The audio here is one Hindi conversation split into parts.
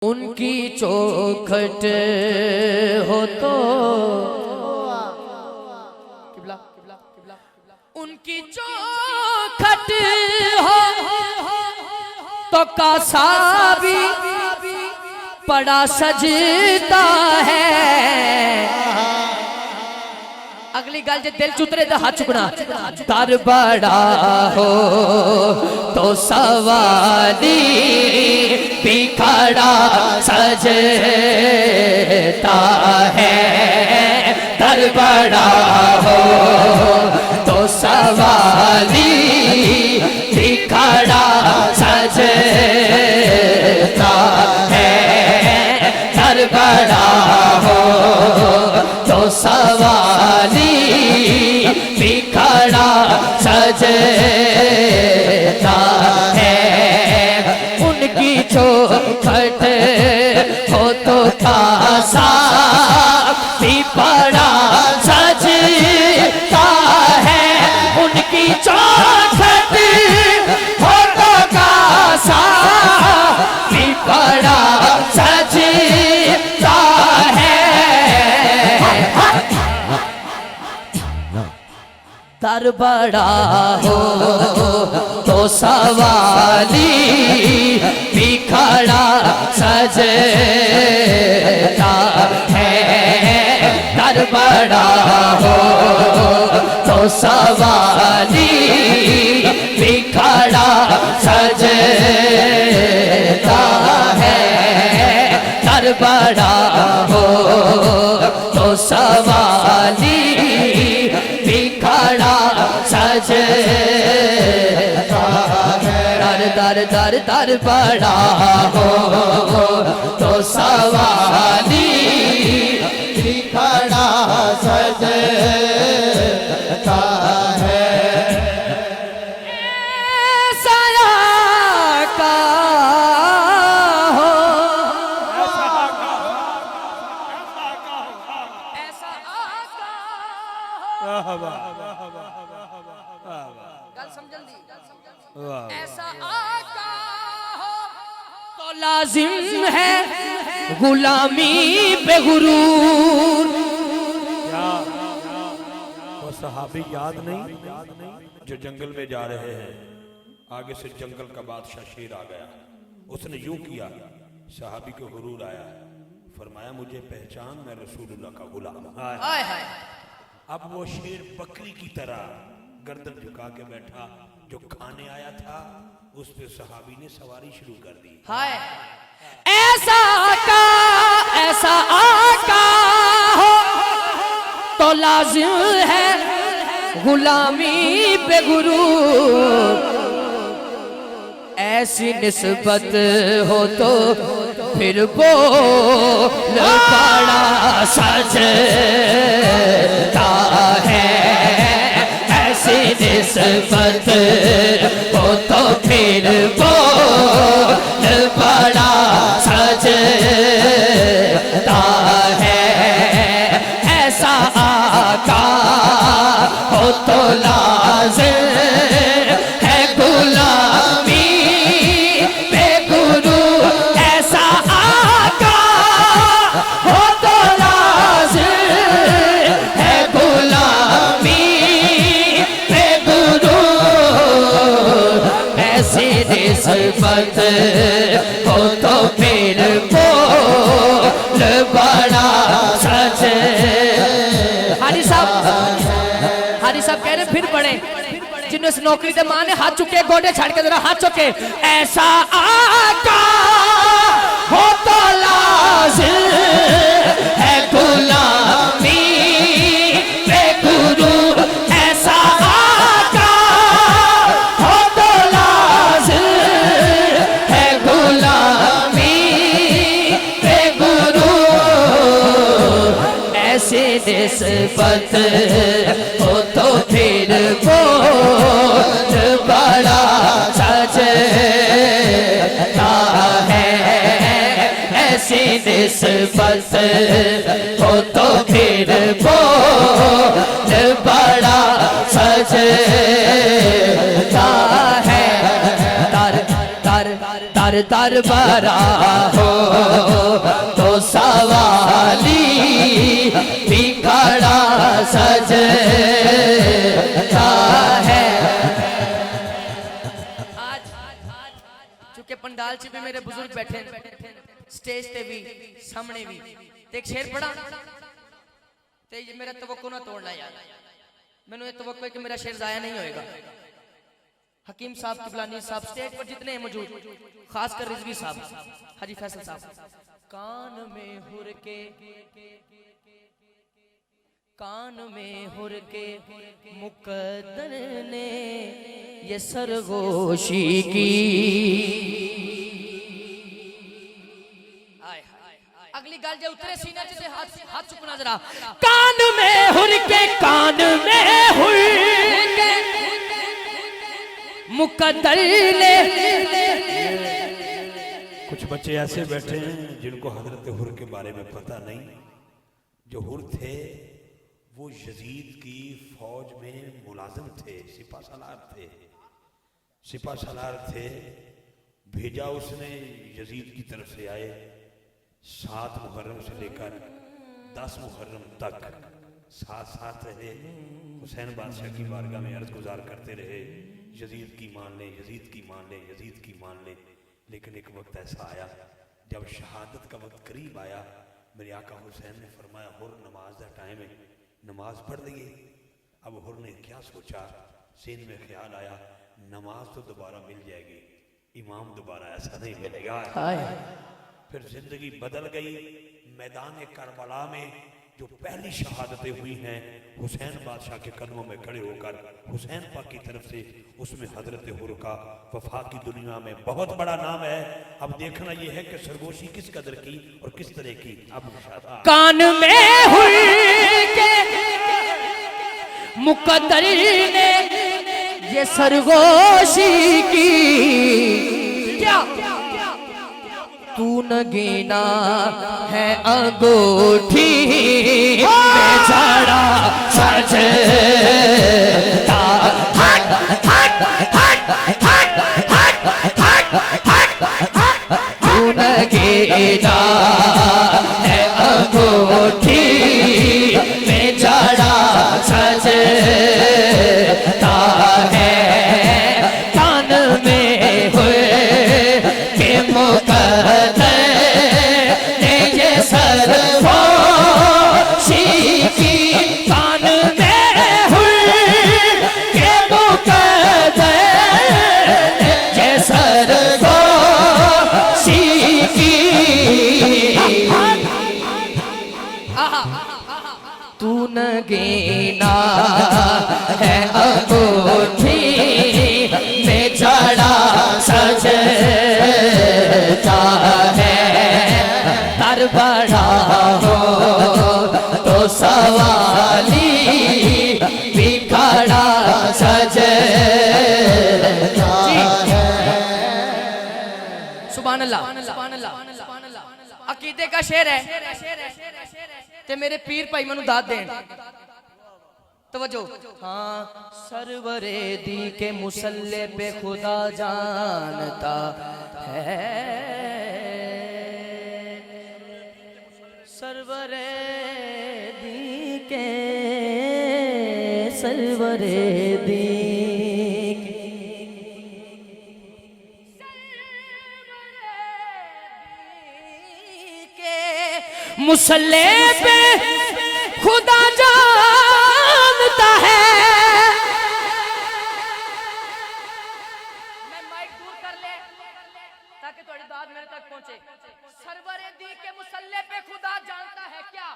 उनकी चौखट हो तो उनकी चौखट हो तो कासा भी पड़ा सजता है। अगली गल जे दिल चुतरे तो हाथ चुकना। दर बड़ा हो तो सवाली भी खड़ा सजता है। दर बड़ा हो तो सवाली भी खड़ा सजता है। दर बड़ा हो तो सवाली भी खड़ा सजता है। उनकी चौखट हो तो कासा भी पड़ा सजता है। उनकी चौखट हो तो कासा भी पड़ा सजता है। दर बड़ा हो तो सवाली भी खड़ा सजता है। दर बड़ा हो तो सवाली भी खड़ा सजता है। दर बड़ा हो तो सवाली भी खड़ा सजता है। दर दर दर बड़ा हो तो सवाली भी खड़ा सजता है। साया का हो ऐसा ऐसा आका हो तो लाजिम है गुलामी पे गुरूर। वो सहाबी याद नहीं जो जंगल में जा रहे हैं, आगे से जंगल का बादशाह शेर आ गया। उसने यूं किया, सहाबी को गुरूर आया, फरमाया मुझे पहचान, मैं रसूलुल्लाह का गुलाम। अब वो शेर बकरी की तरह गर्दन झुका के बैठा, जो खाने आया था उस पे सहाबी ने सवारी शुरू कर दी। हाय ऐसा आका हो तो लाजिम है गुलामी पे गुरूर। ऐसी निस्बत हो तो फिर बोल पड़ा सजता है। ऐसी निस्बत हो तो फिर बोल पड़ा सजता है। ऐसा आका हो तो लाज़िम है गुलामी पे गुरु। ऐसा आका हो तो लाज़िम है गुलामी पे गुरु। ऐसी निस्बत हो तो फिर बोल बड़ा सच। हारी साहब कह रहे फिर पढ़े, जिन्होंने नौकरी दे मां ने हाथ चुके, गोडे छाड़ के जरा हाथ चुके। ऐसा आका हो तो लाज़िम है गुलामी पे गुरु। ऐसा आका हो तो लाज़िम है गुलामी पे गुरु। ऐसी निस्बत हो तो फिर बोल बड़ा सजता है। ऐसी निस्बत हो तो फिर बोल बड़ा सजता है। दर दर दर दरबारा हो तो सवाली बिखड़ा सजता है। आज चूंकि पंडाल च भी मेरे बुजुर्ग बैठे स्टेज ते भी सामने भी एक शेर पढ़ा ते मेरा तवक्को ना तोड़ना यार, मैंने ये तवक्को है कि मेरा शेर जाया नहीं होएगा। हकीम साहब किबलानी साहब स्टेज पर जितने हैं मौजूद, खासकर रिजवी साहब, हाजी फैसल साहब, कान में हुर के मुकद्दर ने ये सरगोशी की। अगली गल जो उतरे सीना से हाथ चुकना जरा, कान में हुर के मुकद्दर ने। कुछ बच्चे ऐसे बैठे हैं जिनको हजरत हुर के बारे में पता नहीं। जो हुर थे वो यजीद की फौज में मुलाजिम थे, सिपा सालार थे। भेजा उसने यजीद की तरफ से आए, 7 मुहर्रम से लेकर 10 मुहर्रम तक साथ रहे। हुसैन बादशाह की बारगाह में अर्ज गुजार करते रहे, यजीद की मान ले, यजीद की मान ले, यजीद की मान ले। लेकिन एक वक्त ऐसा आया जब शहादत का वक्त करीब आया, मेरे आका हुसैन ने फरमाया हुर नमाज का टाइम है, नमाज पढ़ लिए। अब हुर ने क्या सोचा, सीन में ख्याल आया नमाज तो दोबारा मिल जाएगी, इमाम दोबारा ऐसा नहीं मिलेगा। फिर जिंदगी बदल गई। मैदान करबला में जो पहली शहादतें हुई हैं हुसैन बादशाह के कदमों में खड़े होकर हुसैन पाक की तरफ से, उसमें हजरत हुर का वफा की दुनिया में बहुत बड़ा नाम है। अब देखना यह है कि सरगोशी किस कदर की और किस तरह की। अब कान में हुर के मुकद्दर ने ये सरगोशी की। क्या तू नगीना है अंगूठी में जड़ा सजता। तू नगीना है अंगूठी में जड़ा सजता है। कान में हुए के मुकद्दर ने ये सरगोशी की। कान में हुए के मुकद्दर ने ये सरगोशी की। तू नगीना है अंगूठी में जड़ा सजता है। दरबारा हो तो सवाली बिखड़ा सजता है। सुभान अल्लाह। अकीदे का शेर है ते मेरे पीर भाई मैनू दाद देन। तवज्जो। हाँ, सरवरे दी के मुसल्ले पे खुदा जानता है। सरवरे दी के मुसल्ले पे खुदा जानता है। मैं माइक दूर कर ले ताकि थोड़ी दाद मेरे तक पहुंचे। सरवरे दी के मुसल्ले पे खुदा जानता है क्या।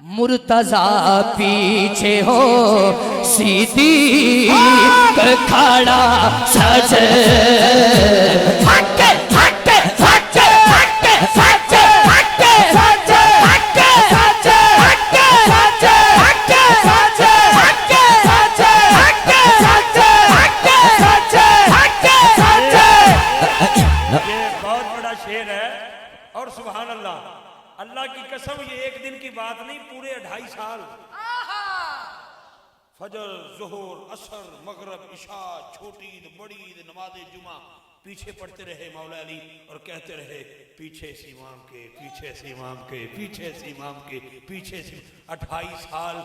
मुर्तजा पीछे हो सीधी खड़ा सज अल्लाह की कसम ये एक दिन की बात नहीं, पूरे 2.5 साल फजर, ज़ोहर, असर, मगरब, इशा, छोटी ईद, बड़ी ईद, नमाज जुमा पीछे पड़ते रहे मौला अली और कहते रहे पीछे से इमाम के, पीछे से इमाम के, पीछे से इमाम के, पीछे से। 28 साल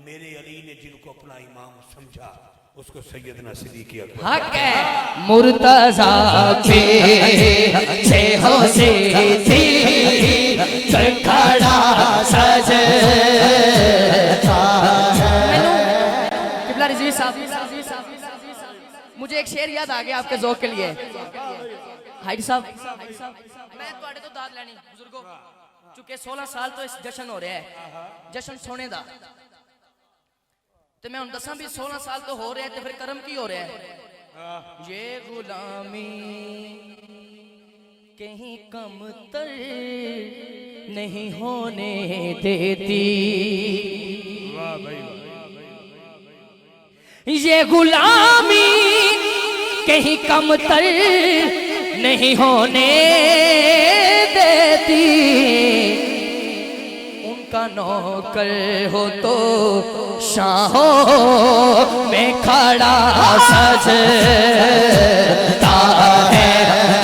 मेरे अली ने जिनको अपना इमाम समझा उसको सैयदना सिद्दीक़ अकबर हक है मुर्तज़ा पीछे हो सीधी खड़ा सजता है। किबला रिज़वी साहब, मुझे एक शेर याद आ गया आपके ज़ौक़ के लिए। हाइड साहब, मैं ਤੁਹਾਡੇ ਤੋਂ ਦਾਦ ਲੈਣੀ बुजुर्गो, चूंकि 16 साल तो इस जश्न हो रहा है, जश्न सोने दा, तो मैं ਹੁਣ ਦੱਸਾਂ ਵੀ 16 साल तो हो रहा है, तो फिर कर्म की हो रहा है? ये गुलामी कहीं कम तर नहीं होने देती, ये गुलामी कहीं कम तर नहीं होने देती, उनका नौकर हो तो शाहों में खड़ा सजता है।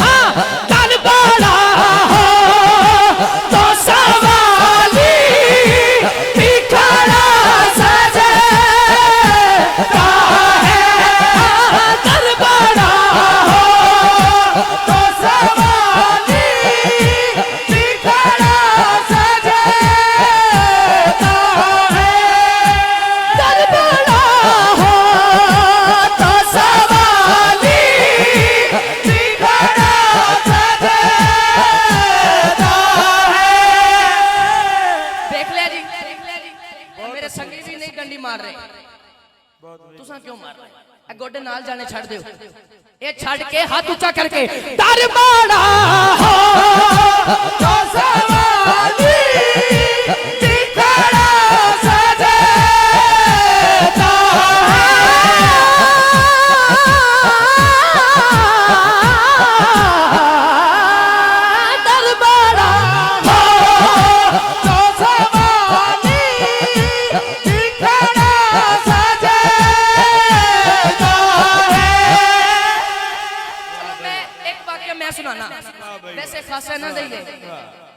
हाँ, तन बड़ा हो तो सवाली भी खड़ा सजता है। हाँ, तन बड़ा हो तो सवाली भी खड़ा सजता है। तन बड़ा हो तो सवाली भी खड़ा सजता है। देख लिया जी, मेरे संगी भी नहीं डंडी मार रहे, तुसा क्यों मार रहे? गोडे नाल जाने छड़ दो, ये छड़ के हाथ ऊंचा करके दरबारा हो तो सवाली भी खड़ा सजता है। दरबारा हो तो सवाली भी खड़ा सजता है। एक वाक्य मैं सुनाना, वैसे खासा ना दे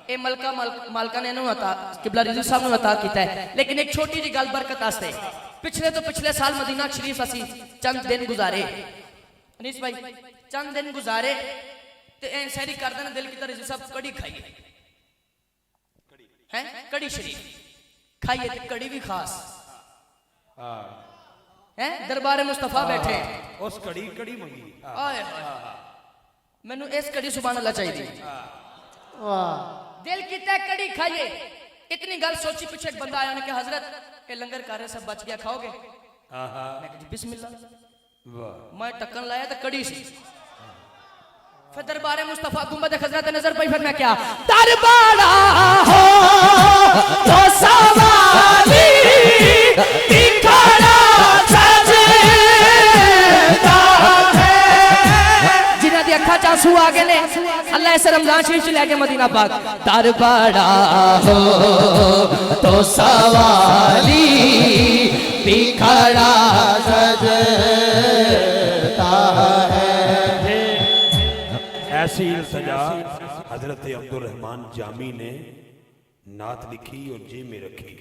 ए मलका मालका ने अता किबला रिज़वी साहब ने अता किया है, लेकिन एक छोटी जी गल बरकत आस्ते। पिछले साल मदीना शरीफ असी चंद दिन गुजारे, अनीस भाई चंद दिन गुजारे, ते सैरी कर देना दिल की रिज़वी साहब कड़ी खाइए हैं, कड़ी शरीफ खाइए, कड़ी भी खास है। दरबार मुस्तफा बैठे उस कड़ी कड़ी मंगी आए मैनू इस कड़ी सुभान अल्लाह चाहिए। दिल की तय कड़ी खाइए। इतनी गल सोची, पीछे एक बंदा आया, उन्होंने कहा हजरत ये लंगर कर रहे सब बच गया, खाओगे? मैं कहा बिस्मिल्लाह। मैं टक्कन लाया तो कड़ी सी, फिर दरबार मुस्तफा गुंबद खजरा ते नजर पई, फिर मैं क्या दरबारा हो तो सवाली भी खड़ा सजता है। जिन्हां दी अखां च आंसू आ गए ने, अल्लाह इस रमजान शरीफ च लेके मदीना पाक दरबारा हो तो सवाली भी खड़ा सजता है। ऐसी इल्तिजा हजरत अब्दुल रहमान जामी ने नात लिखी और जेब में रखी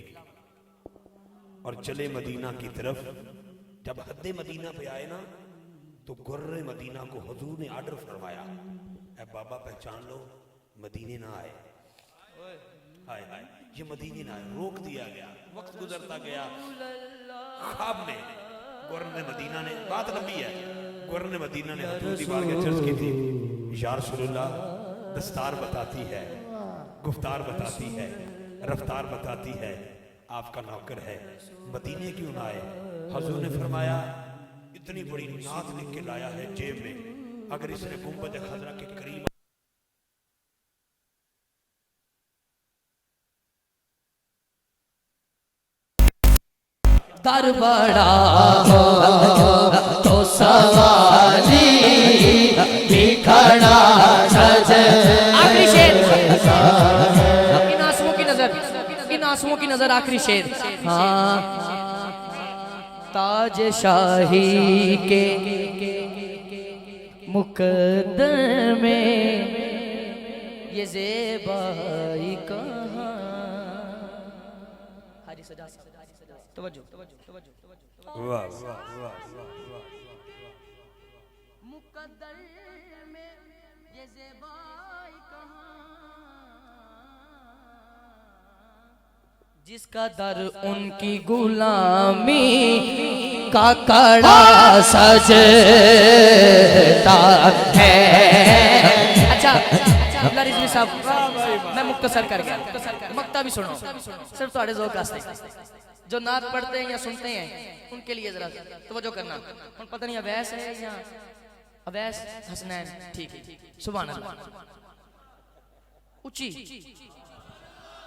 और चले मदीना की तरफ। जब हद्दे मदीना पे आए ना, तो गुर्रे मदीना को हुजूर ने आर्डर फरमाया, ऐ बाबा पहचान लो, मदीने ना आए। हाय हाय, ये मदीने ना आए, रोक दिया गया। वक्त गुजरता गया, ख्वाब में गुर्रे मदीना ने, बात लंबी है, गुर्रे मदीना ने हुजूर की बारगाह अर्ज की थी, या रसूलुल्लाह, दस्तार बताती है, गुफ्तार बताती है, रफ्तार बताती है, आपका नौकर है, मदीने क्यों ना आए? हुजूर ने फरमाया, इतनी बड़ी नात लिख के लाया है जेब में, अगर इसने गुंबद खजरा के करीब दरबारा हो तो सवाली भी खड़ा सजता। आखिरी शेर, इन आंसुओं की नजर, इन आंसुओं की नजर, आखिरी शेर। हाँ, ताज शाही के मुकद्दर में ये ज़ेबाई कहाँ। हाजी सजा तवज्जो वाह वाह वाह वाह मुकद्दर में ये ज़ेबाई कहाँ, जिसका दर उनकी गुलामी का कड़ा सजता है। अच्छा अब्दुल्ला रिजवी साहब, मैं मुख्तसर कर गया, मक्ता भी सुनो सिर्फ थोड़े ज़ौक़ वास्ते। जो नात पढ़ते हैं या सुनते हैं उनके लिए जरा तवज्जो करना। पता नहीं अवैस है या अवैस हसनैन, ठीक है, सुभान अल्लाह, ऊंची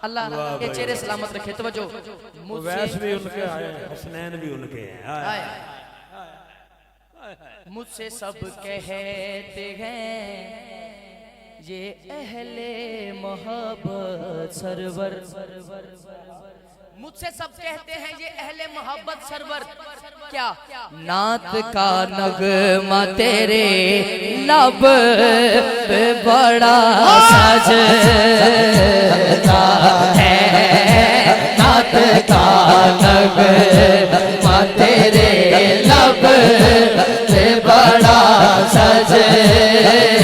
अल्लाह ये चेहरे सलामत रखे। तवज्जो, वैस भी उनके आए, हसनैन भी उनके हैं। मुझसे सब कहते हैं ये अहले मोहब्बत सरवर, मुझसे सब कहते हैं ये अहले मोहब्बत सरवर। क्या नात का नगमा तेरे लब पे बड़ा सजता है, नात का नगमा तेरे लब पे बड़ा सजता